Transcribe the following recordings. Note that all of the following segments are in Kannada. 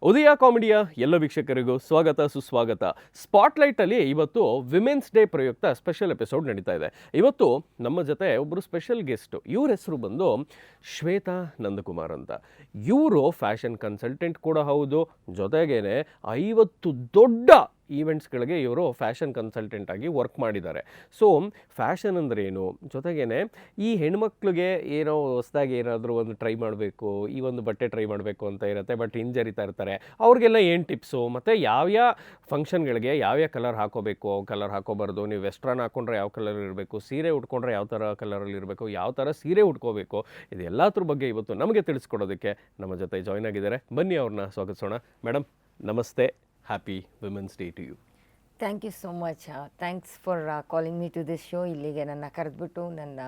ಉದಯ ಕಾಮಿಡಿಯ ಎಲ್ಲ ವೀಕ್ಷಕರಿಗೂ ಸ್ವಾಗತ ಸುಸ್ವಾಗತ. ಸ್ಪಾಟ್ಲೈಟಲ್ಲಿ ಇವತ್ತು ವಿಮೆನ್ಸ್ ಡೇ ಪ್ರಯುಕ್ತ ಸ್ಪೆಷಲ್ ಎಪಿಸೋಡ್ ನಡೀತಾ ಇದೆ. ಇವತ್ತು ನಮ್ಮ ಜೊತೆ ಒಬ್ಬರು ಸ್ಪೆಷಲ್ ಗೆಸ್ಟು. ಇವ್ರ ಹೆಸರು ಬಂದು ಶ್ವೇತಾ ನಂದಕುಮಾರ್ ಅಂತ. ಇವರು ಫ್ಯಾಷನ್ ಕನ್ಸಲ್ಟೆಂಟ್ ಕೂಡ ಹೌದು, ಜೊತೆಗೇನೆ 50 ದೊಡ್ಡ ಈವೆಂಟ್ಸ್ಗಳಿಗೆ ಇವರು ಫ್ಯಾಷನ್ ಕನ್ಸಲ್ಟೆಂಟ್ ಆಗಿ ವರ್ಕ್ ಮಾಡಿದ್ದಾರೆ. ಸೊ ಫ್ಯಾಷನ್ ಅಂದರೆ ಏನು, ಜೊತೆಗೇನೆ ಈ ಹೆಣ್ಮಕ್ಳಿಗೆ ಏನೋ ಹೊಸದಾಗಿ ಏನಾದರೂ ಒಂದು ಟ್ರೈ ಮಾಡಬೇಕು, ಈ ಒಂದು ಬಟ್ಟೆ ಟ್ರೈ ಮಾಡಬೇಕು ಅಂತ ಇರುತ್ತೆ, ಬಟ್ ಹಿಂಜರಿತಾ ಇರ್ತಾರೆ. ಅವ್ರಿಗೆಲ್ಲ ಏನು ಟಿಪ್ಸು, ಮತ್ತು ಯಾವ್ಯಾವ ಫಂಕ್ಷನ್ಗಳಿಗೆ ಯಾವ್ಯಾವ ಕಲರ್ ಹಾಕೋಬೇಕು, ಕಲರ್ ಹಾಕೋಬಾರ್ದು, ನೀವು ವೆಸ್ಟ್ರನ್ ಹಾಕ್ಕೊಂಡ್ರೆ ಯಾವ ಕಲರ್ ಇರಬೇಕು, ಸೀರೆ ಉಟ್ಕೊಂಡ್ರೆ ಯಾವ ಥರ ಕಲರಲ್ಲಿ ಇರಬೇಕು, ಯಾವ ಥರ ಸೀರೆ ಉಟ್ಕೋಬೇಕು, ಇದೆಲ್ಲದ್ರ ಬಗ್ಗೆ ಇವತ್ತು ನಮಗೆ ತಿಳಿಸ್ಕೊಡೋದಕ್ಕೆ ನಮ್ಮ ಜೊತೆ ಜಾಯ್ನ್ ಆಗಿದ್ದಾರೆ. ಬನ್ನಿ ಅವ್ರನ್ನ ಸ್ವಾಗತಿಸೋಣ. ಮೇಡಮ್ ನಮಸ್ತೆ, happy women's day to you. Thank you so much. Thanks for calling me to this show. ಇಲ್ಲಿಗೆ ನನ್ನ ಕರೆದ್ಬಿಟ್ಟು ನನ್ನ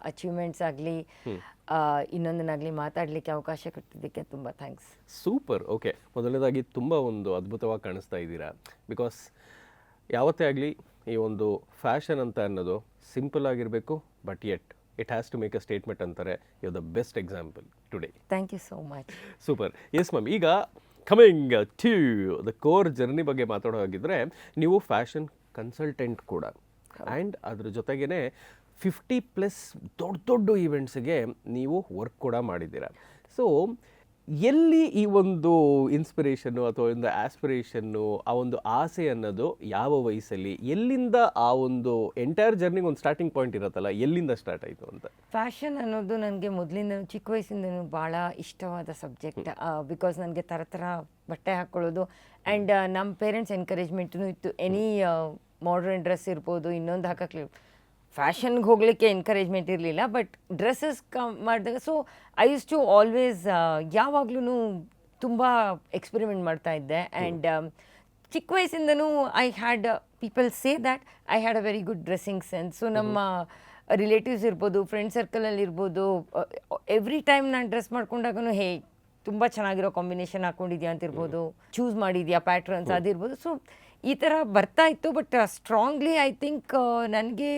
ಅಚೀವ್ಮೆಂಟ್ಸ್ ಆಗಲಿ ಇನ್ನೊಂದನ್ನಾಗಲಿ ಮಾತಾಡಲಿಕ್ಕೆ ಅವಕಾಶ ಕೊಟ್ಟಿದ್ದಕ್ಕೆ ತುಂಬ ಥ್ಯಾಂಕ್ಸ್. ಸೂಪರ್. ಓಕೆ, ಮೊದಲನೇದಾಗಿ ತುಂಬ ಒಂದು ಅದ್ಭುತವಾಗಿ ಕಾಣಿಸ್ತಾ ಇದ್ದೀರಾ. ಬಿಕಾಸ್ ಯಾವತ್ತೇ ಆಗಲಿ ಈ ಒಂದು ಫ್ಯಾಷನ್ ಅಂತ ಅನ್ನೋದು ಸಿಂಪಲ್ ಆಗಿರಬೇಕು, but it has to make a statement ಅಂತಾರೆ. You the best example today. Thank you so much. Super. Yes ma'am, ಈಗ coming to the core journey ಬಗ್ಗೆ ಮಾತಾಡೋ ಹಾಗಿದ್ರೆ, ನೀವು ಫ್ಯಾಷನ್ ಕನ್ಸಲ್ಟೆಂಟ್ ಕೂಡ, ಆ್ಯಂಡ್ ಅದ್ರ ಜೊತೆಗೇ 50+ ದೊಡ್ಡ ಈವೆಂಟ್ಸ್ಗೆ ನೀವು ವರ್ಕ್ ಕೂಡ ಮಾಡಿದ್ದೀರಾ. ಸೊ ಎಲ್ಲಿ ಈ ಒಂದು ಇನ್ಸ್ಪಿರೇಷನ್ನು ಅಥವಾ ಒಂದು ಆಸ್ಪಿರೇಷನ್ನು, ಆ ಒಂದು ಆಸೆ ಅನ್ನೋದು ಯಾವ ವಯಸ್ಸಲ್ಲಿ, ಎಲ್ಲಿಂದ ಆ ಒಂದು ಎಂಟೈರ್ ಜರ್ನಿಗೆ ಒಂದು ಸ್ಟಾರ್ಟಿಂಗ್ ಪಾಯಿಂಟ್ ಇರುತ್ತಲ್ಲ, ಎಲ್ಲಿಂದ ಸ್ಟಾರ್ಟ್ ಆಯಿತು ಅಂತ? ಫ್ಯಾಷನ್ ಅನ್ನೋದು ನನಗೆ ಮೊದಲಿಂದ ಚಿಕ್ಕ ವಯಸ್ಸಿಂದನೂ ಭಾಳ ಇಷ್ಟವಾದ ಸಬ್ಜೆಕ್ಟ್. ಬಿಕಾಸ್ ನನಗೆ ಥರ ಬಟ್ಟೆ ಹಾಕ್ಕೊಳ್ಳೋದು, ಆ್ಯಂಡ್ ನಮ್ಮ ಪೇರೆಂಟ್ಸ್ ಎನ್ಕರೇಜ್ಮೆಂಟೂ ಇತ್ತು. ಎನಿ ಮಾಡ್ರನ್ ಡ್ರೆಸ್ ಇರ್ಬೋದು, ಇನ್ನೊಂದು ಹಾಕಕ್ಕೆ ಫ್ಯಾಷನ್ಗೆ ಹೋಗಲಿಕ್ಕೆ ಎನ್ಕರೇಜ್ಮೆಂಟ್ ಇರಲಿಲ್ಲ, ಬಟ್ ಡ್ರೆಸ್ಸಸ್ ಮಾಡಿದಾಗ so I use to always ಯಾವಾಗ್ಲೂ ತುಂಬ ಎಕ್ಸ್ಪೆರಿಮೆಂಟ್ ಮಾಡ್ತಾ ಇದ್ದೆ. ಆ್ಯಂಡ್ ಚಿಕ್ಕ ವಯಸ್ಸಿಂದನೂ I had people say that I had a very good dressing sense. So ನಮ್ಮ ರಿಲೇಟಿವ್ಸ್ ಇರ್ಬೋದು, ಫ್ರೆಂಡ್ ಸರ್ಕಲಲ್ಲಿ ಇರ್ಬೋದು, ಎವ್ರಿ ಟೈಮ್ ನಾನು ಡ್ರೆಸ್ ಮಾಡ್ಕೊಂಡಾಗೂ ಹೇ ತುಂಬ ಚೆನ್ನಾಗಿರೋ ಕಾಂಬಿನೇಷನ್ ಹಾಕ್ಕೊಂಡಿದ್ಯಾ ಅಂತಿರ್ಬೋದು, ಚೂಸ್ ಮಾಡಿದ್ಯಾ ಪ್ಯಾಟ್ರನ್ಸ್ ಅದಿರ್ಬೋದು. ಸೊ ಈ ಥರ ಬರ್ತಾ ಇತ್ತು. ಬಟ್ ಸ್ಟ್ರಾಂಗ್ಲಿ ಐ ಥಿಂಕ್ ನನಗೆ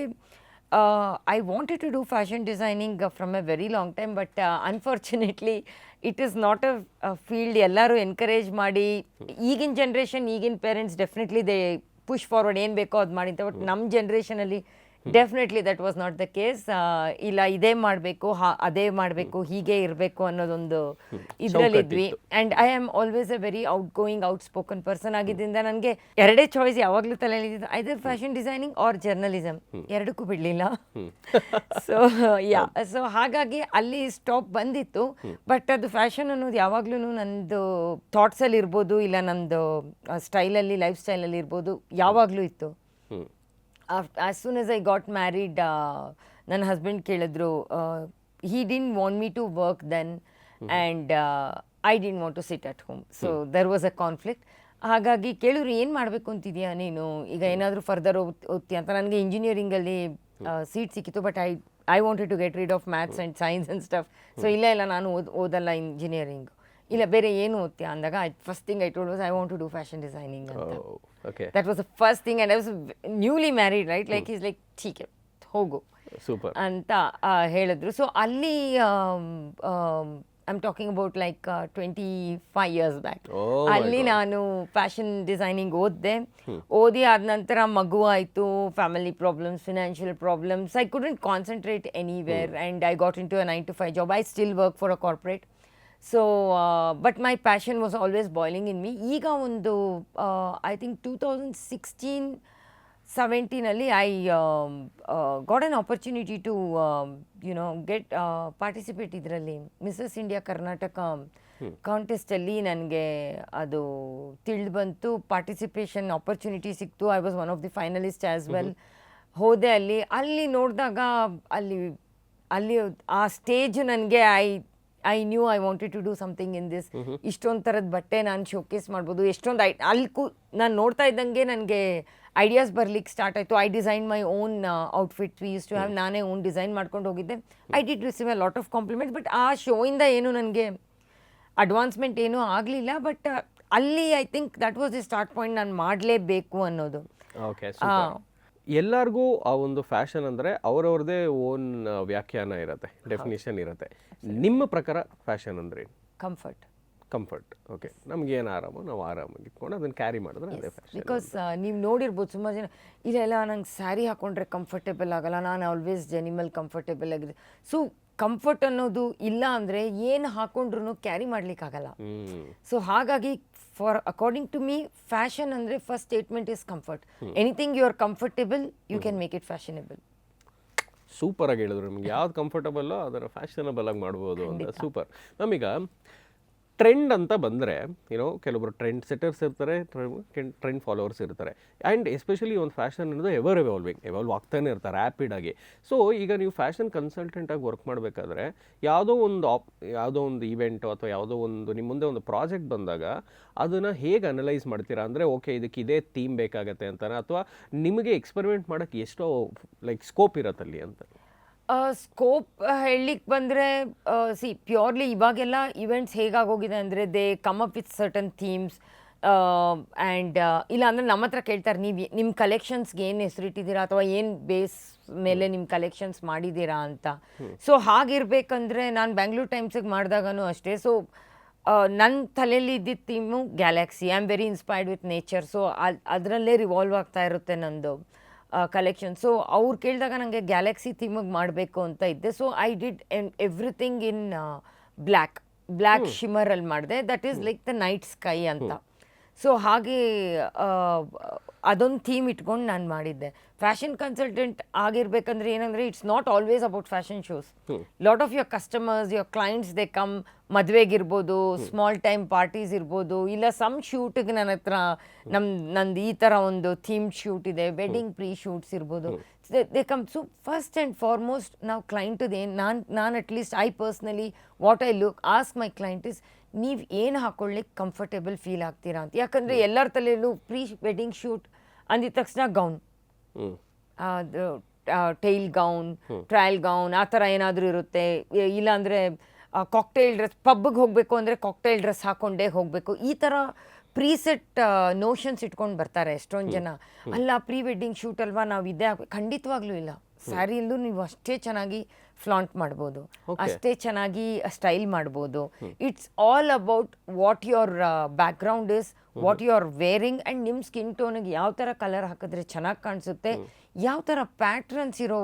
I wanted to do fashion designing from a very long time, but unfortunately it is not a field ಎಲ್ಲರೂ ಎನ್ಕರೇಜ್ ಮಾಡಿ. ಈಗಿನ ಜನ್ರೇಷನ್, ಈಗಿನ parents definitely they push forward ಏನು ಬೇಕೋ ಅದು ಮಾಡಿ ಅಂತ. ಬಟ್ ನಮ್ಮ ಜನ್ರೇಷನಲ್ಲಿ definitely that was not the case. ಇಲ್ಲ ಇದೇ ಮಾಡಬೇಕು, ಅದೇ ಮಾಡಬೇಕು, ಹೀಗೆ ಇರಬೇಕು ಅನ್ನೋದೊಂದು ಇದರಲ್ಲಿದ್ವಿ. And I am always a very outspoken person ಆಗಿದ್ದರಿಂದ ನನಗೆ ಎರಡೇ ಚಾಯ್ಸ್ ಯಾವಾಗಲೂ ತಲೆಯಲ್ಲಿದ್ದು, either fashion designing or journalism, ಎರಡಕ್ಕೂ ಬಿಡಲಿಲ್ಲ. ಸೊ ಹಾಗಾಗಿ ಅಲ್ಲಿ ಸ್ಟಾಪ್ ಬಂದಿತ್ತು. ಬಟ್ ಅದು ಫ್ಯಾಷನ್ ಅನ್ನೋದು ಯಾವಾಗ್ಲೂ ನಂದು ಥಾಟ್ಸಲ್ಲಿ ಇರ್ಬೋದು, ಇಲ್ಲ ನಂದು ಸ್ಟೈಲಲ್ಲಿ, ಲೈಫ್ ಸ್ಟೈಲಲ್ಲಿ ಇರ್ಬೋದು, ಯಾವಾಗಲೂ ಇತ್ತು. As soon as I got married, ನನ್ನ ಹಸ್ಬೆಂಡ್ ಕೇಳಿದ್ರು, he didn't want me to work then, and I didn't want to sit at home. So there was a conflict. ಹಾಗಾಗಿ ಕೇಳಿದ್ರು, ಏನು ಮಾಡಬೇಕು ಅಂತಿದ್ಯಾ ನೀನು, ಈಗ ಏನಾದರೂ ಫರ್ದರ್ ಓದ್ತೀಯ ಅಂತ. ನನಗೆ ಇಂಜಿನಿಯರಿಂಗಲ್ಲಿ ಸೀಟ್ ಸಿಕ್ಕಿತ್ತು, but I wanted to get rid of maths and science and stuff. So ಇಲ್ಲ ನಾನು ಓದಲ್ಲ ಇಂಜಿನಿಯರಿಂಗ್, ಇಲ್ಲ ಬೇರೆ ಏನು ಓದ್ತೀಯ ಅಂದಾಗ, first thing I told was I want to do fashion designing ಅಂತ. That was the first thing, and I was newly married, right? Like he's like, "ठीक है, ಹೋಗು." Super. ಅಂತ ಹೇಳಿದ್ರು. ಸೊ ಅಲ್ಲಿ I am talking about like 25 years back. ಅಲ್ಲಿ ನಾನು ಫ್ಯಾಷನ್ ಡಿಸೈನಿಂಗ್ ಓದಿ ಆದ ನಂತರ ಮಗು ಆಯಿತು, family problems, financial problems, I couldn't concentrate anywhere, and I got into a 9 to 5 job. I still work for a corporate. So but my passion was always boiling in me. ಈಗ ಒಂದು I think 2016-17 I got an opportunity to get participate ಇದರಲ್ಲಿ ಮಿಸಸ್ ಇಂಡಿಯಾ ಕರ್ನಾಟಕ ಕಾಂಟೆಸ್ಟಲ್ಲಿ. ನನಗೆ ಅದು ತಿಳಿದು ಬಂತು, ಪಾರ್ಟಿಸಿಪೇಷನ್ ಆಪರ್ಚುನಿಟಿ ಸಿಕ್ತು. I was one of the finalist as well. ಹೋದೆ ಅಲ್ಲಿ ನೋಡಿದಾಗ ಅಲ್ಲಿ ಆ ಸ್ಟೇಜ್ ನನಗೆ I knew I wanted to do something in this. ಇಷ್ಟೊಂದು ಥರದ ಬಟ್ಟೆ ನಾನು ಶೋಕೇಸ್ ಮಾಡ್ಬೋದು, ಎಷ್ಟೊಂದು ನಾನು ನೋಡ್ತಾ ಇದ್ದಂಗೆ ನನಗೆ ಐಡಿಯಾಸ್ ಬರ್ಲಿಕ್ಕೆ ಸ್ಟಾರ್ಟ್ ಆಯಿತು. I design my own outfit. We use to have, ನಾನೇ ಓನ್ ಡಿಸೈನ್ ಮಾಡ್ಕೊಂಡು ಹೋಗಿದ್ದೆ. I did receive a lot of compliments. But ಆ ಶೋಯಿಂದ ಏನು ನನಗೆ ಅಡ್ವಾನ್ಸ್ಮೆಂಟ್ ಏನೂ ಆಗಲಿಲ್ಲ. ಬಟ್ ಅಲ್ಲಿ I think that was the start point, ನಾನು ಮಾಡಲೇಬೇಕು ಅನ್ನೋದು. ಎಲ್ಲರಿಗೂ ಆ ಒಂದು ಫ್ಯಾಷನ್ ಅಂದರೆ ಅವರವ್ರದೇ ಓನ್ ವ್ಯಾಖ್ಯಾನ ಇರುತ್ತೆ, ಡೆಫಿನಿಷನ್ ಇರುತ್ತೆ. ನಿಮ್ಮ ಪ್ರಕಾರ ಫ್ಯಾಷನ್ ಅಂದರೆ ಕಂಫರ್ಟ್. ಕಂಫರ್ಟ್. ಓಕೆ, ನಮಗೇನು ಆರಾಮು ನಾವು ಆರಾಮಾಗಿ ಇಟ್ಕೊಂಡು ಅದನ್ನು ಕ್ಯಾರಿ ಮಾಡಿದ್ರೆ ಅದೇ ಫ್ಯಾಷನ್. ಬಿಕಾಸ್ ನೀವು ನೋಡಿರ್ಬೋದು ಸುಮಾರು ಜನ ಇಲ್ಲೆಲ್ಲ ನಂಗೆ ಸ್ಯಾರಿ ಹಾಕೊಂಡ್ರೆ ಕಂಫರ್ಟೇಬಲ್ ಆಗಲ್ಲ, ನಾನು ಆಲ್ವೇಸ್ ಜೆನಿಮಲ್ ಕಂಫರ್ಟೇಬಲ್ ಆಗಿದೆ. ಸೊ ಕಂಫರ್ಟ್ ಅನ್ನೋದು ಇಲ್ಲ ಅಂದರೆ ಏನು ಹಾಕೊಂಡ್ರು ಕ್ಯಾರಿ ಮಾಡ್ಲಿಕ್ಕಾಗಲ್ಲ. ಸೊ ಹಾಗಾಗಿ for according to me fashion ಅಂದರೆ first statement is comfort. Anything you are comfortable you can make it fashionable. ಸೂಪರಾಗಿ ಹೇಳಿದ್ರು. ನಿಮ್ಗೆ ಯಾವ್ದು ಕಂಫರ್ಟಬಲ್ಲೋ ಅದನ್ನು ಫ್ಯಾಷನಬಲ್ ಆಗಿ ಮಾಡ್ಬೋದು ಅಂತ. ಸೂಪರ್. ನಮೀಗ ಟ್ರೆಂಡ್ ಅಂತ ಬಂದರೆ ಕೆಲವೊಬ್ರು ಟ್ರೆಂಡ್ ಸೆಟರ್ಸ್ ಇರ್ತಾರೆ, ಟ್ರೆಂಡ್ ಫಾಲೋವರ್ಸ್ ಇರ್ತಾರೆ. ಆ್ಯಂಡ್ ಎಸ್ಪೆಷಲಿ ಒಂದು ಫ್ಯಾಷನ್ ಅನ್ನೋದು ಎವಾಲ್ವ್ ಆಗ್ತಾನೆ ಇರ್ತಾರೆ ರ್ಯಾಪಿಡಾಗಿ. ಸೊ ಈಗ ನೀವು ಫ್ಯಾಷನ್ ಕನ್ಸಲ್ಟೆಂಟಾಗಿ ವರ್ಕ್ ಮಾಡಬೇಕಾದ್ರೆ ಯಾವುದೋ ಒಂದು ಇವೆಂಟು ಅಥವಾ ಯಾವುದೋ ಒಂದು ನಿಮ್ಮ ಮುಂದೆ ಒಂದು ಪ್ರಾಜೆಕ್ಟ್ ಬಂದಾಗ ಅದನ್ನು ಹೇಗೆ ಅನಲೈಸ್ ಮಾಡ್ತೀರಾ? ಅಂದರೆ ಓಕೆ ಇದಕ್ಕೆ ಇದೇ ಥೀಮ್ ಬೇಕಾಗತ್ತೆ ಅಂತಾನೆ, ಅಥವಾ ನಿಮಗೆ ಎಕ್ಸ್ಪೆರಿಮೆಂಟ್ ಮಾಡೋಕ್ಕೆ ಎಷ್ಟೋ ಸ್ಕೋಪ್ ಇರತ್ತಲ್ಲಿ ಅಂತ? ಸ್ಕೋಪ್ ಹೇಳಲಿಕ್ಕೆ ಬಂದರೆ ಪ್ಯೂರ್ಲಿ ಇವಾಗೆಲ್ಲ ಇವೆಂಟ್ಸ್ ಹೇಗಾಗೋಗಿದೆ ಅಂದರೆ they come up with certain themes. And ಇಲ್ಲ ಅಂದರೆ ನಮ್ಮ ಹತ್ರ ಕೇಳ್ತಾರೆ, ನೀವು ನಿಮ್ಮ ಕಲೆಕ್ಷನ್ಸ್ಗೆ ಏನು ಹೆಸರಿಟ್ಟಿದ್ದೀರಾ ಅಥವಾ ಏನು ಬೇಸ್ ಮೇಲೆ ನಿಮ್ಮ ಕಲೆಕ್ಷನ್ಸ್ ಮಾಡಿದ್ದೀರಾ ಅಂತ. ಸೊ ಹಾಗಿರ್ಬೇಕಂದ್ರೆ ನಾನು ಬ್ಯಾಂಗ್ಳೂರ್ ಟೈಮ್ಸಿಗೆ ಮಾಡಿದಾಗನೂ ಅಷ್ಟೇ. ಸೊ ನನ್ನ ತಲೆಯಲ್ಲಿ ಇದ್ದಿದ್ದ theme Galaxy. I am very inspired with nature. So ಅದರಲ್ಲೇ ರಿವಾಲ್ವ್ ಆಗ್ತಾ ಇರುತ್ತೆ ನಂದು ಕಲೆಕ್ಷನ್. ಸೊ ಅವ್ರು ಕೇಳಿದಾಗ ನನಗೆ ಗ್ಯಾಲಕ್ಸಿ ಥೀಮಿಗೆ ಮಾಡಬೇಕು ಅಂತ ಇದ್ದೆ. So I did everything in black ಶಿಮರಲ್ಲಿ ಮಾಡಿದೆ. That is like the night sky ಅಂತ. ಸೊ ಹಾಗೆ ಅದೊಂದು ಥೀಮ್ ಇಟ್ಕೊಂಡು ನಾನು ಮಾಡಿದ್ದೆ. ಫ್ಯಾಷನ್ ಕನ್ಸಲ್ಟೆಂಟ್ ಆಗಿರ್ಬೇಕಂದ್ರೆ ಏನಂದರೆ it's not always about fashion shows. Lot of your customers, your clients, they come ಮದುವೆಗಿರ್ಬೋದು, ಸ್ಮಾಲ್ ಟೈಮ್ ಪಾರ್ಟೀಸ್ ಇರ್ಬೋದು, ಇಲ್ಲ ಸಮ್ ಶೂಟಿಗೆ ನನ್ನ ಹತ್ರ ನಂದು ಈ ಥರ ಒಂದು ಥೀಮ್ ಶೂಟ್ ಇದೆ, ವೆಡ್ಡಿಂಗ್ ಪ್ರೀ ಶೂಟ್ಸ್ ಇರ್ಬೋದು. They come. So first and foremost ನಾವು ಕ್ಲೈಂಟದು ಏನು ನಾನು at least I personally what I look ask my client is ನೀವು ಏನು ಹಾಕೊಳ್ಳಿಕ್ಕೆ ಕಂಫರ್ಟೇಬಲ್ ಫೀಲ್ ಆಗ್ತೀರಾ ಅಂತ. ಯಾಕಂದರೆ ಎಲ್ಲರ ತಲೆಯಲ್ಲೂ ಪ್ರೀ ವೆಡ್ಡಿಂಗ್ ಶೂಟ್ ಅಂದಿದ ತಕ್ಷಣ gown, tail gown, trail gown ಆ ಥರ ಏನಾದರೂ ಇರುತ್ತೆ. ಇಲ್ಲಾಂದರೆ ಕಾಕ್ಟೈಲ್ ಡ್ರೆಸ್, ಪಬ್ಬಿಗೆ ಹೋಗಬೇಕು ಅಂದರೆ ಕಾಕ್ಟೈಲ್ ಡ್ರೆಸ್ ಹಾಕ್ಕೊಂಡೇ ಹೋಗಬೇಕು. ಈ ಥರ ಪ್ರೀಸೆಟ್ ನೋಷನ್ಸ್ ಇಟ್ಕೊಂಡು ಬರ್ತಾರೆ ಎಷ್ಟೊಂದು ಜನ. ಅಲ್ಲ ಪ್ರೀ ವೆಡ್ಡಿಂಗ್ ಶೂಟ್ ಅಲ್ವಾ ನಾವು ಇದೇ ಖಂಡಿತವಾಗ್ಲೂ ಇಲ್ಲ. ಸ್ಯಾರಿಯಲ್ಲೂ ನೀವು ಅಷ್ಟೇ ಚೆನ್ನಾಗಿ ಫ್ಲಾಂಟ್ ಮಾಡ್ಬೋದು, ಅಷ್ಟೇ ಚೆನ್ನಾಗಿ ಸ್ಟೈಲ್ ಮಾಡ್ಬೋದು. It's all about what your background is, what you are wearing, and ನಿಮ್ಮ ಸ್ಕಿನ್ ಟೋನಿಗೆ ಯಾವ ಥರ ಕಲರ್ ಹಾಕಿದ್ರೆ ಚೆನ್ನಾಗಿ ಕಾಣಿಸುತ್ತೆ, ಯಾವ ಥರ ಪ್ಯಾಟ್ರನ್ಸ್ ಇರೋ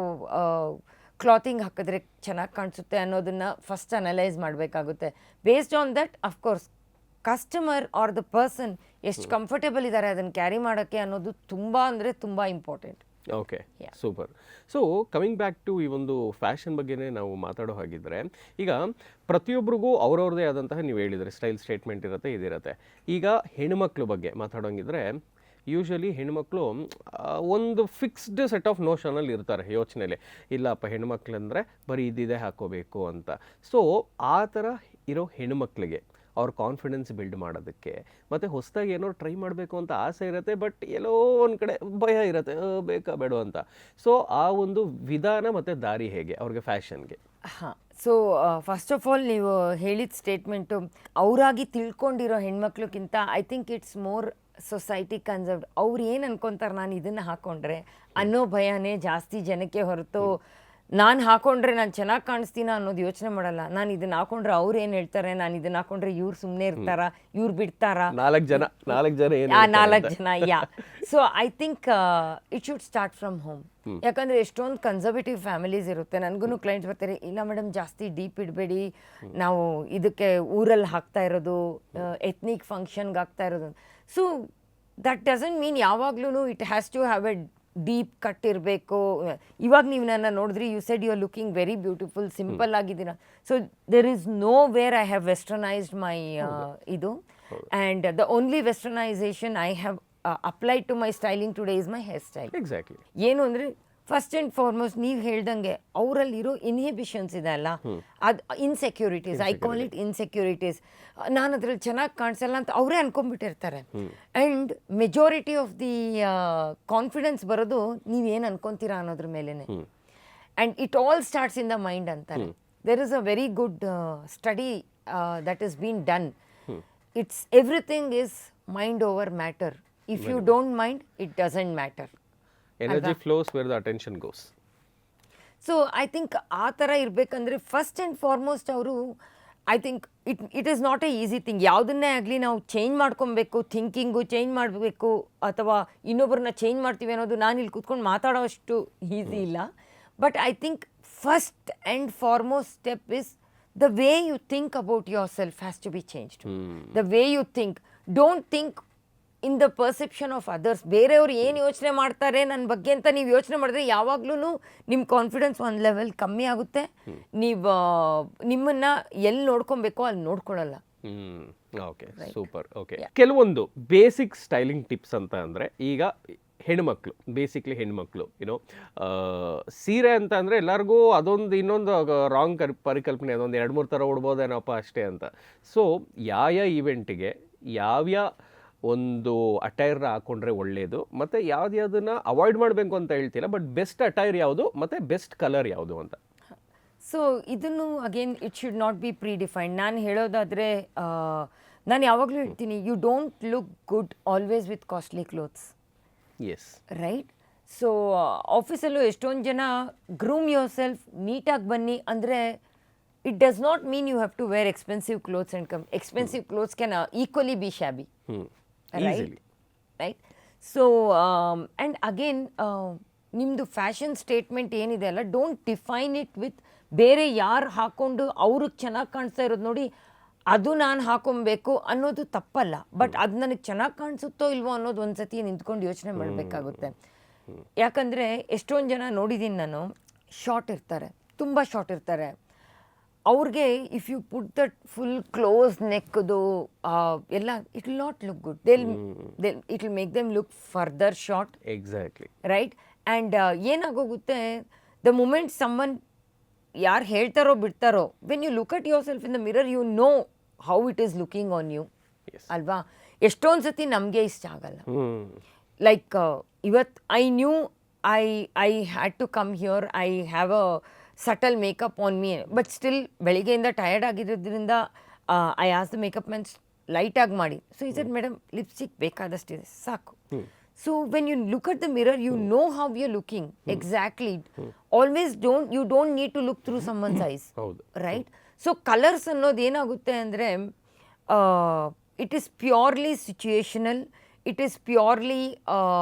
ಕ್ಲಾತಿಂಗ್ ಹಾಕಿದ್ರೆ ಚೆನ್ನಾಗಿ ಕಾಣಿಸುತ್ತೆ ಅನ್ನೋದನ್ನು ಫಸ್ಟ್ ಅನಲೈಸ್ ಮಾಡಬೇಕಾಗುತ್ತೆ. Based on that of course customer or the person ಎಷ್ಟು ಕಂಫರ್ಟೇಬಲ್ ಇದ್ದಾರೆ ಅದನ್ನು ಕ್ಯಾರಿ ಮಾಡೋಕ್ಕೆ ಅನ್ನೋದು ತುಂಬ ಅಂದರೆ ತುಂಬ important. Okay, super. So coming back to ಈ ಒಂದು ಫ್ಯಾಷನ್ ಬಗ್ಗೆನೇ ನಾವು ಮಾತಾಡೋ ಹಾಗಿದ್ರೆ, ಈಗ ಪ್ರತಿಯೊಬ್ಬರಿಗೂ ಅವ್ರವ್ರದ್ದೇ ಆದಂತಹ ನೀವು ಹೇಳಿದರೆ ಸ್ಟೈಲ್ ಸ್ಟೇಟ್ಮೆಂಟ್ ಇರುತ್ತೆ, ಇದಿರುತ್ತೆ. ಈಗ ಹೆಣ್ಮಕ್ಳ ಬಗ್ಗೆ ಮಾತಾಡೋಂಗಿದ್ರೆ ಯೂಶ್ವಲಿ ಹೆಣ್ಮಕ್ಳು ಒಂದು ಫಿಕ್ಸ್ಡ್ ಸೆಟ್ ಆಫ್ ನೋಷನಲ್ಲಿ ಇರ್ತಾರೆ ಯೋಚನೆಯಲ್ಲಿ. ಇಲ್ಲಪ್ಪ ಹೆಣ್ಮಕ್ಳಂದರೆ ಬರೀ ಇದ್ದಿದೆ ಹಾಕೋಬೇಕು ಅಂತ. ಸೊ ಆ ಥರ ಇರೋ ಹೆಣ್ಮಕ್ಳಿಗೆ ಅವ್ರ ಕಾನ್ಫಿಡೆನ್ಸ್ ಬಿಲ್ಡ್ ಮಾಡೋದಕ್ಕೆ ಮತ್ತು ಹೊಸದಾಗಿ ಏನೋ ಟ್ರೈ ಮಾಡಬೇಕು ಅಂತ ಆಸೆ ಇರುತ್ತೆ, ಬಟ್ ಎಲ್ಲೋ ಒಂದು ಕಡೆ ಭಯ ಇರುತ್ತೆ, ಬೇಕಾ ಬೇಡ ಅಂತ. ಸೊ ಆ ಒಂದು ವಿಧಾನ ಮತ್ತು ದಾರಿ ಹೇಗೆ ಅವ್ರಿಗೆ ಫ್ಯಾಷನ್ಗೆ? ಹಾಂ, ಸೊ ಫಸ್ಟ್ ಆಫ್ ಆಲ್ ನೀವು ಹೇಳಿದ ಸ್ಟೇಟ್ಮೆಂಟು ಅವರಾಗಿ ತಿಳ್ಕೊಂಡಿರೋ ಹೆಣ್ಮಕ್ಳಿಗಿಂತ I think it's more society conserved. ಅವ್ರು ಏನು ಅನ್ಕೊತಾರೆ ನಾನು ಇದನ್ನು ಹಾಕ್ಕೊಂಡ್ರೆ ಅನ್ನೋ ಭಯನೇ ಜಾಸ್ತಿ ಜನಕ್ಕೆ ಹೊರತು ನಾನು ಹಾಕೊಂಡ್ರೆ ನಾನು ಚೆನ್ನಾಗಿ ಕಾಣಿಸ್ತೀನ ಅನ್ನೋದು ಯೋಚನೆ ಮಾಡಲ್ಲ. ನಾನು ಇದನ್ನ ಹಾಕೊಂಡ್ರೆ ಅವ್ರು ಏನು ಹೇಳ್ತಾರೆ, ನಾನು ಇದನ್ನ ಹಾಕೊಂಡ್ರೆ ಇವ್ರು ಸುಮ್ಮನೆ ಇರ್ತಾರ, ಇವ್ರು ಬಿಡ್ತಾರ, ನಾಲ್ಕು ಜನ ಯಾ. So I think it should start from home. ಯಾಕಂದರೆ ಎಷ್ಟೊಂದು ಕನ್ಸರ್ವೇಟಿವ್ ಫ್ಯಾಮಿಲೀಸ್ ಇರುತ್ತೆ. ನನಗೂ ಕ್ಲೈಂಟ್ಸ್ ಬರ್ತಾರೆ, ಇಲ್ಲ ಮೇಡಮ್ ಜಾಸ್ತಿ ಡೀಪ್ ಇಡಬೇಡಿ, ನಾವು ಇದಕ್ಕೆ ಊರಲ್ಲಿ ಹಾಕ್ತಾ ಇರೋದು, ಎತ್ನಿಕ್ ಫಂಕ್ಷನ್ಗೆ ಹಾಕ್ತಾ ಇರೋದು. ಸೊ ದಟ್ ಡಸಂಟ್ ಮೀನ್ ಯಾವಾಗ್ಲೂ it has to have a deep cut ಇರಬೇಕು. ಇವಾಗ ನೀವು ನನ್ನ ನೋಡಿದ್ರಿ, you said you are looking very beautiful, simple ಆಗಿದ್ದೀರಾ. So there is no where I have westernised my ಇದು. And the only westernisation I have applied to my styling today is my hair style. Exactly. ಏನು ಅಂದರೆ ಫಸ್ಟ್ ಆ್ಯಂಡ್ ಫಾರ್ಮೋಸ್ಟ್ ನೀವು ಹೇಳ್ದಂಗೆ ಅವರಲ್ಲಿರೋ ಇನ್ಹಿಬಿಷನ್ಸ್ ಇದೆ ಅಲ್ಲ, ಅದು insecurities, I call it insecurities. ನಾನು ಅದ್ರಲ್ಲಿ ಚೆನ್ನಾಗಿ ಕಾಣಿಸಲ್ಲ ಅಂತ ಅವರೇ ಅನ್ಕೊಂಡ್ಬಿಟ್ಟಿರ್ತಾರೆ. And majority of the confidence ಬರೋದು ನೀವೇನು ಅನ್ಕೊತೀರಾ ಅನ್ನೋದ್ರ ಮೇಲೇ. And it all starts in the mind ಅಂತಾರೆ. There is a very good study that is been done. It's everything is mind over matter. If you don't mind it doesn't matter. Energy flows where the attention goes. So I think ಆ ಥರ ಇರಬೇಕಂದ್ರೆ ಫಸ್ಟ್ ಆ್ಯಂಡ್ ಫಾರ್ಮೋಸ್ಟ್ ಅವರು I think it is not a easy thing. ಯಾವುದನ್ನೇ ಆಗಲಿ ನಾವು ಚೇಂಜ್ ಮಾಡ್ಕೊಬೇಕು, ಥಿಂಕಿಂಗು ಚೇಂಜ್ ಮಾಡಬೇಕು ಅಥವಾ ಇನ್ನೊಬ್ಬರನ್ನ ಚೇಂಜ್ ಮಾಡ್ತೀವಿ ಅನ್ನೋದು ನಾನು ಇಲ್ಲಿ ಕೂತ್ಕೊಂಡು ಮಾತಾಡೋಷ್ಟು ಈಸಿ ಇಲ್ಲ. But I think first and foremost step is the way you think about yourself has to be changed. The way you think. Don't think in the perception of others. ಬೇರೆಯವ್ರು ಏನು ಯೋಚನೆ ಮಾಡ್ತಾರೆ ನನ್ನ ಬಗ್ಗೆ ಅಂತ ನೀವು ಯೋಚನೆ ಮಾಡಿದ್ರೆ ಯಾವಾಗ್ಲೂ ನಿಮ್ಮ ಕಾನ್ಫಿಡೆನ್ಸ್ ಒಂದು ಲೆವೆಲ್ ಕಮ್ಮಿ ಆಗುತ್ತೆ. ನೀವು ನಿಮ್ಮನ್ನು ಎಲ್ಲಿ ನೋಡ್ಕೊಬೇಕೋ ಅಲ್ಲಿ ನೋಡ್ಕೊಳ್ಳಲ್ಲ. Okay, super. ಓಕೆ, ಕೆಲವೊಂದು ಬೇಸಿಕ್ ಸ್ಟೈಲಿಂಗ್ ಟಿಪ್ಸ್ ಅಂತ ಅಂದರೆ, ಈಗ ಹೆಣ್ಮಕ್ಳು, ಬೇಸಿಕ್ಲಿ ಹೆಣ್ಮಕ್ಳು ಸೀರೆ ಅಂತ ಅಂದರೆ ಎಲ್ಲರಿಗೂ ಅದೊಂದು ಇನ್ನೊಂದು ರಾಂಗ್ ಪರಿಕಲ್ಪನೆ, ಅದೊಂದು 2-3 ಥರ ಉಡ್ಬೋದೇನಪ್ಪ ಅಷ್ಟೇ ಅಂತ. ಸೊ ಯಾವ ಈವೆಂಟಿಗೆ ಯಾವ್ಯಾವ ಒಂದು ಅಟೈರ್ ಹಾಕೊಂಡ್ರೆ ಒಳ್ಳೆಯದು, ಮತ್ತು ಯಾವುದನ್ನ ಅವಾಯ್ಡ್ ಮಾಡಬೇಕು ಅಂತ ಹೇಳ್ತಿಲ್ಲ, ಬಟ್ ಬೆಸ್ಟ್ ಅಟೈರ್ ಯಾವುದು ಮತ್ತು ಬೆಸ್ಟ್ ಕಲರ್ ಯಾವುದು ಅಂತ. ಸೊ ಇದನ್ನು again it should not be predefined. ನಾನು ಹೇಳೋದಾದರೆ ನಾನು ಯಾವಾಗಲೂ ಹೇಳ್ತೀನಿ, you don't look good always with costly clothes. Yes, right. So ಆಫೀಸಲ್ಲೂ ಎಷ್ಟೊಂದು ಜನ ಗ್ರೂಮ್ ಯೋರ್ ಸೆಲ್ಫ್, ನೀಟಾಗಿ ಬನ್ನಿ ಅಂದರೆ it does not mean you have to wear expensive clothes and expensive clothes can equally be shabby. Right. So and again ನಿಮ್ಮದು ಫ್ಯಾಷನ್ ಸ್ಟೇಟ್ಮೆಂಟ್ ಏನಿದೆ ಅಲ್ಲ, ಡೋಂಟ್ ಡಿಫೈನ್ ಇಟ್ ವಿತ್ ಬೇರೆ ಯಾರು ಹಾಕ್ಕೊಂಡು ಅವ್ರಿಗೆ ಚೆನ್ನಾಗಿ ಕಾಣಿಸ್ತಾ ಇರೋದು ನೋಡಿ ಅದು ನಾನು ಹಾಕೊಬೇಕು ಅನ್ನೋದು ತಪ್ಪಲ್ಲ. ಬಟ್ ಅದು ನನಗೆ ಚೆನ್ನಾಗಿ ಕಾಣಿಸುತ್ತೋ ಇಲ್ವೋ ಅನ್ನೋದು ಒಂದು ಸತಿ ನಿಂತ್ಕೊಂಡು ಯೋಚನೆ ಮಾಡಬೇಕಾಗುತ್ತೆ. ಯಾಕಂದರೆ ಎಷ್ಟೊಂದು ಜನ ನೋಡಿದ್ದೀನಿ ನಾನು, ಶಾರ್ಟ್ ಇರ್ತಾರೆ, ತುಂಬ ಶಾರ್ಟ್ ಇರ್ತಾರೆ. ಅವ್ರಿಗೆ if you put that full close ನೆಕ್ದು ಎಲ್ಲ it will not look good. It will make them look further short. Exactly. Right. And ಏನಾಗೋಗುತ್ತೆ, ದ ಮೂಮೆಂಟ್ ಸಮ್ಮನ್ ಯಾರು ಹೇಳ್ತಾರೋ ಬಿಡ್ತಾರೋ, when you look at yourself in the mirror you know how it is looking on you. ಅಲ್ವಾ? ಎಷ್ಟೊಂದು ಸತಿ ನಮಗೆ ಇಷ್ಟ ಆಗಲ್ಲ. ಲೈಕ್ ಇವತ್ತು I knew I had to come here, I have a subtle makeup on me, but still ಬೆಳಿಗ್ಗೆಯಿಂದ ಟಯರ್ಡ್ ಆಗಿರೋದ್ರಿಂದ I as the makeup man ಲೈಟಾಗಿ ಮಾಡಿ. So he said madam lipstick ಬೇಕಾದಷ್ಟಿದೆ ಸಾಕು. So when you look at the mirror, you know how you're looking. Exactly. Always you don't need to look through someone's eyes. Right? So colors ಅನ್ನೋದು ಏನಾಗುತ್ತೆ ಅಂದರೆ, it is purely situational. It is purely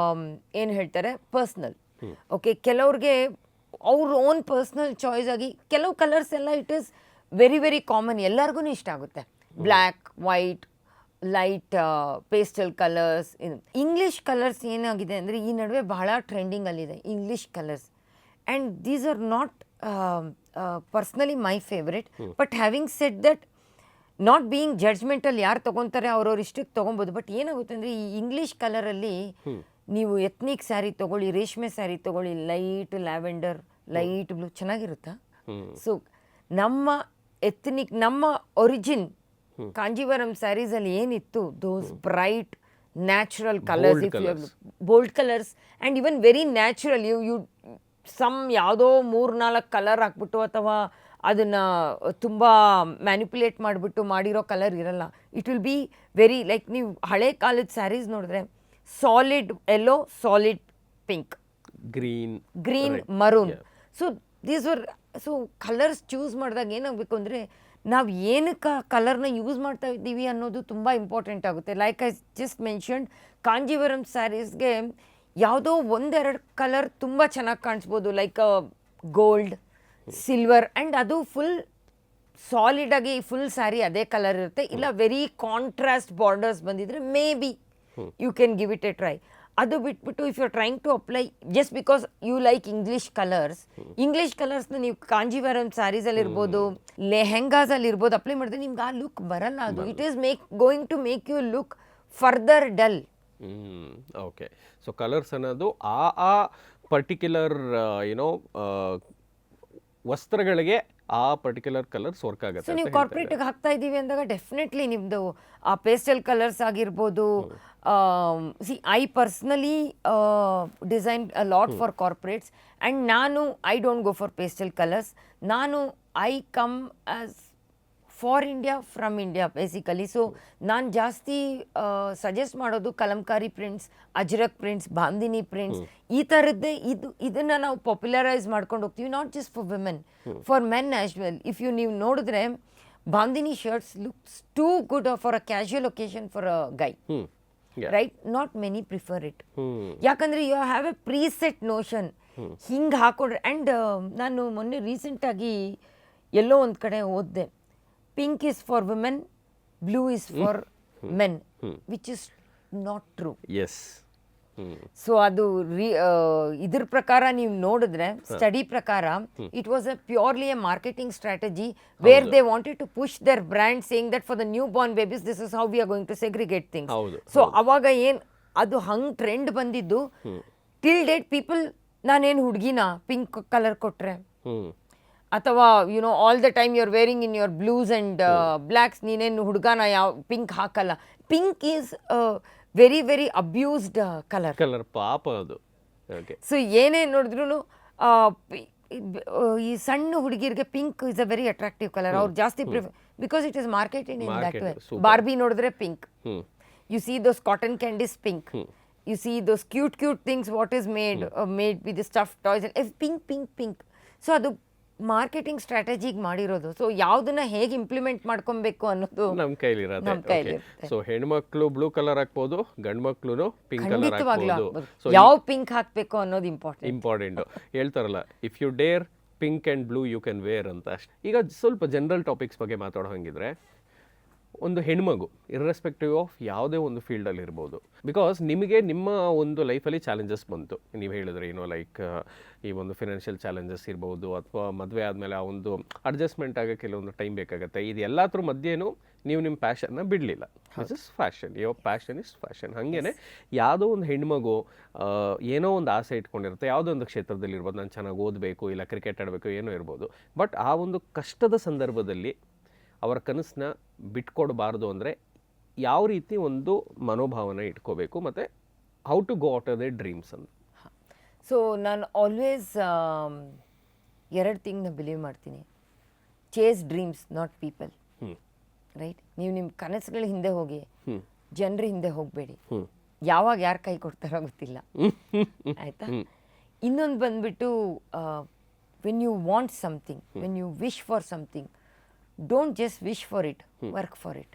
ಏನು ಹೇಳ್ತಾರೆ, ಪರ್ಸ್ನಲ್. ಓಕೆ, ಕೆಲವ್ರಿಗೆ ಅವ್ರ ಓನ್ ಪರ್ಸ್ನಲ್ ಚಾಯ್ಸ್ ಆಗಿ ಕೆಲವು ಕಲರ್ಸ್ ಎಲ್ಲ it is very very common, ಎಲ್ಲರಿಗೂ ಇಷ್ಟ ಆಗುತ್ತೆ. Black, white, light pastel colours. English colours ಏನಾಗಿದೆ ಅಂದರೆ ಈ ನಡುವೆ ಬಹಳ ಟ್ರೆಂಡಿಂಗಲ್ಲಿದೆ English colours. And these are not personally my favourite. But having said that, not being ಜಡ್ಜ್ಮೆಂಟಲ್ಲಿ ಯಾರು ತೊಗೊತಾರೆ ಅವ್ರವ್ರ ಇಷ್ಟಕ್ಕೆ ತೊಗೊಬೋದು. ಬಟ್ ಏನಾಗುತ್ತೆ ಅಂದರೆ ಈ ಇಂಗ್ಲೀಷ್ ಕಲರಲ್ಲಿ ನೀವು ಎತ್ನಿಕ್ ಸ್ಯಾರಿ ತೊಗೊಳ್ಳಿ, ರೇಷ್ಮೆ ಸ್ಯಾರಿ ತೊಗೊಳ್ಳಿ, ಲೈಟ್ ಲ್ಯಾವೆಂಡರ್, ಲೈಟ್ ಬ್ಲೂ, ಚೆನ್ನಾಗಿರುತ್ತಾ? ಸೊ ನಮ್ಮ ಎತ್ನಿಕ್, ನಮ್ಮ ಒರಿಜಿನ್ ಕಾಂಜೀವರಂ ಸ್ಯಾರೀಸಲ್ಲಿ ಏನಿತ್ತು, those bright natural colours, bold colours and even very natural. You some ಯಾವುದೋ 3-4 ಕಲರ್ ಹಾಕ್ಬಿಟ್ಟು ಅಥವಾ ಅದನ್ನು ತುಂಬ ಮ್ಯಾನಿಪ್ಯುಲೇಟ್ ಮಾಡಿಬಿಟ್ಟು ಮಾಡಿರೋ ಕಲರ್ ಇರಲ್ಲ. It will be very like, ನೀವು ಹಳೆ ಕಾಲದ ಸ್ಯಾರೀಸ್ ನೋಡಿದ್ರೆ solid yellow, solid pink, green, maroon. So these were, so colours choose ಮಾಡಿದಾಗ ಏನಾಗಬೇಕು ಅಂದರೆ ನಾವು ಏನಕ್ಕೆ ಕಲರ್ನ ಯೂಸ್ ಮಾಡ್ತಾ ಇದ್ದೀವಿ ಅನ್ನೋದು ತುಂಬ ಇಂಪಾರ್ಟೆಂಟ್ ಆಗುತ್ತೆ. Like I just mentioned, Kanjeevaram ಸ್ಯಾರೀಸ್ಗೆ ಯಾವುದೋ 1-2 ಕಲರ್ ತುಂಬ ಚೆನ್ನಾಗಿ ಕಾಣಿಸ್ಬೋದು, ಲೈಕ್ ಗೋಲ್ಡ್, ಸಿಲ್ವರ್, ಆ್ಯಂಡ್ ಅದು ಫುಲ್ ಸಾಲಿಡಾಗಿ ಫುಲ್ ಸ್ಯಾರಿ ಅದೇ ಕಲರ್ ಇರುತ್ತೆ. ಇಲ್ಲ ವೆರಿ ಕಾಂಟ್ರಾಸ್ಟ್ ಬಾರ್ಡರ್ಸ್ ಬಂದಿದ್ರೆ maybe you can give it a try. ಅದು ಬಿಟ್ಬಿಟ್ಟು if you are trying to apply just because you like English ಕಲರ್ಸ್ನ ನೀವು ಕಾಂಜೀವರಂ ಸ್ಯಾರೀಸಲ್ಲಿ ಇರ್ಬೋದು, ಲೆಹೆಂಗಾಸಲ್ಲಿ ಇರ್ಬೋದು ಅಪ್ಲೈ ಮಾಡಿದ್ರೆ ನಿಮ್ಗೆ ಆ ಲುಕ್ ಬರಲ್ಲ. ಅದು it is going to make you look further dull. Okay, so colours ಅನ್ನೋದು ಆ ಪರ್ಟಿಕ್ಯುಲರ್ ಏನೋ ವಸ್ತ್ರಗಳಿಗೆ ಆ ಪರ್ಟಿಕ್ಯುಲರ್ ಕಲರ್ಸ್ ವರ್ಕ್ ಆಗುತ್ತೆ. ಸೊ ನೀವು ಕಾರ್ಪೊರೇಟಿಗೆ ಹಾಕ್ತಾ ಇದ್ದೀವಿ ಅಂದಾಗ ಡೆಫಿನೆಟ್ಲಿ ನಿಮ್ಮದು ಆ ಪೇಸ್ಟಲ್ ಕಲರ್ಸ್ ಆಗಿರ್ಬೋದು. I personally design a lot for corporates and ನಾನು I don't go for pastel colours. ನಾನು I come as for India, from India basically. So ನಾನು ಜಾಸ್ತಿ ಸಜೆಸ್ಟ್ ಮಾಡೋದು Kalamkari prints, Ajrakh prints, bandhani prints, ಈ ಥರದ್ದೇ ಇದನ್ನು ನಾವು ಪಾಪ್ಯುಲರೈಸ್ ಮಾಡ್ಕೊಂಡು ಹೋಗ್ತೀವಿ. Not just for women, for men as well. ನೀವು ನೋಡಿದ್ರೆ Bandhani shirts looks too good for a casual occasion for a guy. Right? Not many prefer it. ಯಾಕಂದರೆ you have a preset notion ಹಿಂಗೆ ಹಾಕೊಂಡ್ರೆ. ಆ್ಯಂಡ್ ನಾನು ಮೊನ್ನೆ ರೀಸೆಂಟಾಗಿ ಎಲ್ಲೋ ಒಂದು ಕಡೆ ಓದಿದೆ, pink is for women, blue is for men, which is not true. Yes. So ಅದು ಇದ್ರ ಪ್ರಕಾರ ನೀವು ನೋಡಿದ್ರೆ, ಸ್ಟಡಿ ಪ್ರಕಾರ it was a purely a marketing strategy where they wanted to push their brand saying that for the new born babies this is how we are going to segregate things. So ಅವಾಗ ಏನು ಅದು ಹಂಗೆ ಟ್ರೆಂಡ್ ಬಂದಿದ್ದು, ಟಿಲ್ ಡೇಟ್ ಪೀಪಲ್ ನಾನೇನು ಹುಡುಗಿನ ಪಿಂಕ್ ಕಲರ್ ಕೊಟ್ರೆ, ಅಥವಾ you know all the time you are wearing in your blues and blacks, ನೀನೇನು ಹುಡುಗನ ಯಾವ ಪಿಂಕ್ ಹಾಕಲ್ಲ. Pink is very very abused colour ಪಾಪ ಅದು. ಸೊ ಏನೇ ನೋಡಿದ್ರು ಈ ಸಣ್ಣ ಹುಡುಗಿರಿಗೆ pink is a very attractive colour. ಅವ್ರು ಜಾಸ್ತಿ prefer because it is marketed in that way. Barbie ನೋಡಿದ್ರೆ pink, you see those cotton candies pink, you see those cute things what is made with stuff toys pink pink pink. So ಅದು ಮಾರ್ಕೆಟಿಂಗ್ ಸ್ಟ್ರಾಟಜಿಗೆ ಮಾಡಿರೋದು. ಸೊ ಯಾವ್ದನ್ನ ಹೇಗೆ ಇಂಪ್ಲಿಮೆಂಟ್ ಮಾಡ್ಕೊಬೇಕು ಅನ್ನೋದು ನಮ್ಮ ಕೈಲಿರುತ್ತೆ. ಸೊ ಹೆಣ್ಮಕ್ಳು ಬ್ಲೂ ಕಲರ್ ಹಾಕ್ಬೋದು, ಗಂಡು ಮಕ್ಳು ಪಿಂಕ್ ಕಲರ್ ಹಾಕ್ಬೋದು. ಯಾವ ಪಿಂಕ್ ಹಾಕ್ಬೇಕು ಅನ್ನೋದು ಇಂಪಾರ್ಟೆಂಟ್. ಹೇಳ್ತಾರಲ್ಲ, if you dare pink and blue you can wear ಅಂತ ಅಷ್ಟೇ. ಈಗ ಸ್ವಲ್ಪ ಜನರಲ್ ಟಾಪಿಕ್ಸ್ ಬಗ್ಗೆ ಮಾತಾಡೋ ಹಂಗಿದ್ರೆ, ಒಂದು ಹೆಣ್ಮಗು ಇರ್ರೆಸ್ಪೆಕ್ಟಿವ್ ಆಫ್ ಯಾವುದೇ ಒಂದು ಫೀಲ್ಡಲ್ಲಿ ಇರ್ಬೋದು, ಬಿಕಾಸ್ ನಿಮಗೆ ನಿಮ್ಮ ಒಂದು ಲೈಫಲ್ಲಿ ಚಾಲೆಂಜಸ್ ಬಂತು, ನೀವು ಹೇಳಿದ್ರೆ ಏನೋ ಲೈಕ್ ಈ ಒಂದು ಫಿನಾನ್ಷಿಯಲ್ ಚಾಲೆಂಜಸ್ ಇರ್ಬೋದು, ಅಥವಾ ಮದುವೆ ಆದಮೇಲೆ ಆ ಒಂದು ಅಡ್ಜಸ್ಟ್ಮೆಂಟ್ ಆಗೋಕ್ಕೆ ಕೆಲವೊಂದು ಟೈಮ್ ಬೇಕಾಗುತ್ತೆ. ಇದು ಎಲ್ಲಾದ್ರ ಮಧ್ಯೆನೂ ನೀವು ನಿಮ್ಮ ಪ್ಯಾಷನ್ನ ಬಿಡಲಿಲ್ಲ. This is fashion, your passion is fashion. ಹಾಗೇನೆ ಯಾವುದೋ ಒಂದು ಹೆಣ್ಮಗು ಏನೋ ಒಂದು ಆಸೆ ಇಟ್ಕೊಂಡಿರುತ್ತೆ, ಯಾವುದೋ ಒಂದು ಕ್ಷೇತ್ರದಲ್ಲಿ ಇರ್ಬೋದು, ನಾನು ಚೆನ್ನಾಗಿ ಓದಬೇಕು, ಇಲ್ಲ ಕ್ರಿಕೆಟ್ ಆಡಬೇಕು, ಏನೋ ಇರ್ಬೋದು. ಬಟ್ ಆ ಒಂದು ಕಷ್ಟದ ಸಂದರ್ಭದಲ್ಲಿ ಅವರ ಕನಸನ್ನ ಬಿಟ್ಕೊಡ್ಬಾರ್ದು ಅಂದರೆ ಯಾವ ರೀತಿ ಒಂದು ಮನೋಭಾವನೆ ಇಟ್ಕೋಬೇಕು, ಮತ್ತು how to go out of the dreams ಅಂತ. ಸೊ ನಾನು ಆಲ್ವೇಸ್ ಎರಡು ಥಿಂಗ್ನ ಬಿಲೀವ್ ಮಾಡ್ತೀನಿ. Chase dreams, not people. Right? ನೀವು ನಿಮ್ಮ ಕನಸುಗಳ ಹಿಂದೆ ಹೋಗಿ, ಜನರ ಹಿಂದೆ ಹೋಗಬೇಡಿ. ಯಾವಾಗ ಯಾರು ಕೈ ಕೊಡ್ತಾರೋ ಗೊತ್ತಿಲ್ಲ, ಆಯಿತಾ? ಇನ್ನೊಂದು ಬಂದ್ಬಿಟ್ಟು, when you want something, when you wish for something, don't just wish for it, work for it.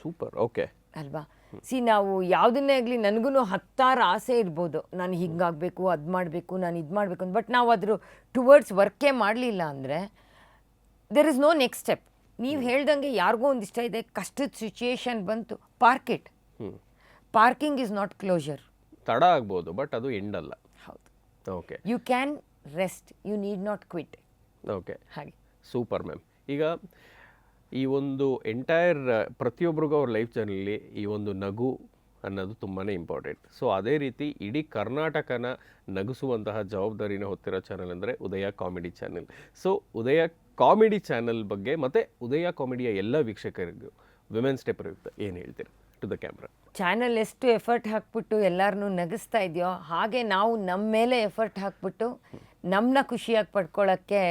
Super. Okay ಅಲ್ವಾ? ಸಿ, ನಾವು ಯಾವುದನ್ನೇ ಆಗಲಿ, ನನಗೂ 10 ಆಸೆ ಇರ್ಬೋದು, ನಾನು ಹಿಂಗಾಗಬೇಕು, ಅದು ಮಾಡಬೇಕು, ನಾನು ಇದು ಮಾಡಬೇಕು ಅಂತ. ಬಟ್ ನಾವು ಅದ್ರ ಟುವರ್ಡ್ಸ್ ವರ್ಕೇ ಮಾಡಲಿಲ್ಲ ಅಂದರೆ there is no next step. ನೀವು ಹೇಳ್ದಂಗೆ ಯಾರಿಗೋ ಒಂದು ಇಷ್ಟ ಇದೆ, ಕಷ್ಟದ ಸಿಚುಯೇಷನ್ ಬಂತು, ಪಾರ್ಕಿಂಗ್ ಈಸ್ ನಾಟ್ ಕ್ಲೋಷರ್. ತಡ ಆಗ್ಬೋದು, ಬಟ್ ಅದು ಎಂಡ್ ಅಲ್ಲ. ಹೌದು. Okay. You can rest, you need not quit. Okay, ಹಾಗೆ. Super ma'am. ಈಗ ಈ ಒಂದು ಎಂಟೈರ್ ಪ್ರತಿಯೊಬ್ಬರಿಗೂ ಅವ್ರ ಲೈಫ್ ಜರ್ನಿಲಿ ಈ ಒಂದು ನಗು ಅನ್ನೋದು ತುಂಬಾ ಇಂಪಾರ್ಟೆಂಟ್. ಸೊ ಅದೇ ರೀತಿ ಇಡೀ ಕರ್ನಾಟಕನ ನಗಿಸುವಂತಹ ಜವಾಬ್ದಾರಿನ ಹೊತ್ತಿರೋ ಚಾನಲ್ ಅಂದರೆ ಉದಯ ಕಾಮಿಡಿ ಚಾನಲ್. ಸೊ ಉದಯ ಕಾಮಿಡಿ ಚಾನಲ್ ಬಗ್ಗೆ ಮತ್ತು ಉದಯ ಕಾಮಿಡಿಯ ಎಲ್ಲ ವೀಕ್ಷಕರಿಗೂ ವಿಮೆನ್ಸ್ ಡೇ ಪ್ರಯುಕ್ತ ಏನು ಹೇಳ್ತೀರಾ ಟು ದ ಕ್ಯಾಮ್ರಾ? ಚಾನಲ್ ಎಷ್ಟು ಎಫರ್ಟ್ ಹಾಕ್ಬಿಟ್ಟು ಎಲ್ಲರನ್ನೂ ನಗಿಸ್ತಾ ಇದೆಯೋ, ಹಾಗೆ ನಾವು ನಮ್ಮ ಮೇಲೆ ಎಫರ್ಟ್ ಹಾಕ್ಬಿಟ್ಟು ನಮ್ಮನ್ನ ಖುಷಿಯಾಗಿ ಪಡ್ಕೊಳ್ಳೋಕ್ಕೆ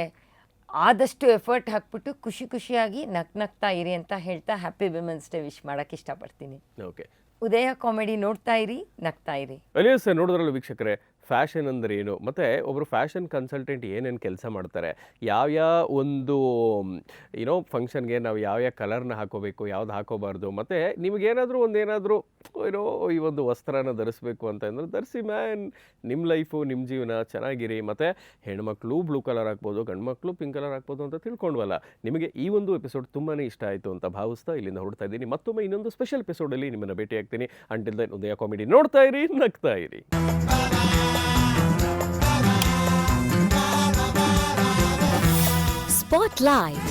ಆದಷ್ಟು ಎಫರ್ಟ್ ಹಾಕ್ಬಿಟ್ಟು ಖುಷಿಯಾಗಿ ನಗ್ತಾ ಇರಿ ಅಂತ ಹೇಳ್ತಾ ಹ್ಯಾಪಿ ವಿಮೆನ್ಸ್ ಡೇ ವಿಶ್ ಮಾಡೋಕ್ಕೆ ಇಷ್ಟಪಡ್ತೀನಿ. ಓಕೆ. ಉದಯ ಕಾಮಿಡಿ ನೋಡ್ತಾ ಇರಿ, ನಗ್ತಾ ಇರಿ. ಅಲಿಯಸ್, ನೋಡಿದ್ರಲ್ಲ ವೀಕ್ಷಕರೇ, ಫ್ಯಾಷನ್ ಅಂದರೆ ಏನು, ಮತ್ತು ಒಬ್ಬರು ಫ್ಯಾಷನ್ ಕನ್ಸಲ್ಟೆಂಟ್ ಏನೇನು ಕೆಲಸ ಮಾಡ್ತಾರೆ, ಯಾವ್ಯಾವ ಒಂದು ಏನೋ ಫಂಕ್ಷನ್ಗೆ ನಾವು ಯಾವ್ಯಾವ ಕಲರ್ನ ಹಾಕೋಬೇಕು, ಯಾವ್ದು ಹಾಕೋಬಾರ್ದು, ಮತ್ತು ನಿಮಗೇನಾದರೂ ಒಂದೇನಾದರೂ ಏನೋ ಈ ಒಂದು ವಸ್ತ್ರನ ಧರಿಸ್ಬೇಕು ಅಂತ ಅಂದರೆ ಧರಿಸಿ ಮ್ಯಾನ್, ನಿಮ್ಮ ಲೈಫು, ನಿಮ್ಮ ಜೀವನ ಚೆನ್ನಾಗಿರಿ. ಮತ್ತು ಹೆಣ್ಮಕ್ಳು ಬ್ಲೂ ಕಲರ್ ಹಾಕ್ಬೋದು, ಗಂಡು ಮಕ್ಕಳು ಪಿಂಕ್ ಕಲರ್ ಹಾಕ್ಬೋದು ಅಂತ ತಿಳ್ಕೊಂಡ್ವಲ್ಲ. ನಿಮಗೆ ಈ ಒಂದು ಎಪಿಸೋಡ್ ತುಂಬಾ ಇಷ್ಟ ಆಯಿತು ಅಂತ ಭಾವಿಸ್ತಾ ಇಲ್ಲಿಂದ ಹೊರಡ್ತಾ ಇದ್ದೀನಿ. ಮತ್ತೊಮ್ಮೆ ಇನ್ನೊಂದು ಸ್ಪೆಷಲ್ ಎಪಿಸೋಡಲ್ಲಿ ನಿಮ್ಮನ್ನು ಭೇಟಿ ಆಗ್ತೀನಿ. ಅಂಟಿಲ್ ದೆನ್ ಉದಯ ಕಾಮಿಡಿ ನೋಡ್ತಾ ಇರಿ, ನಗ್ತಾ ಇರಿ. Spotlight.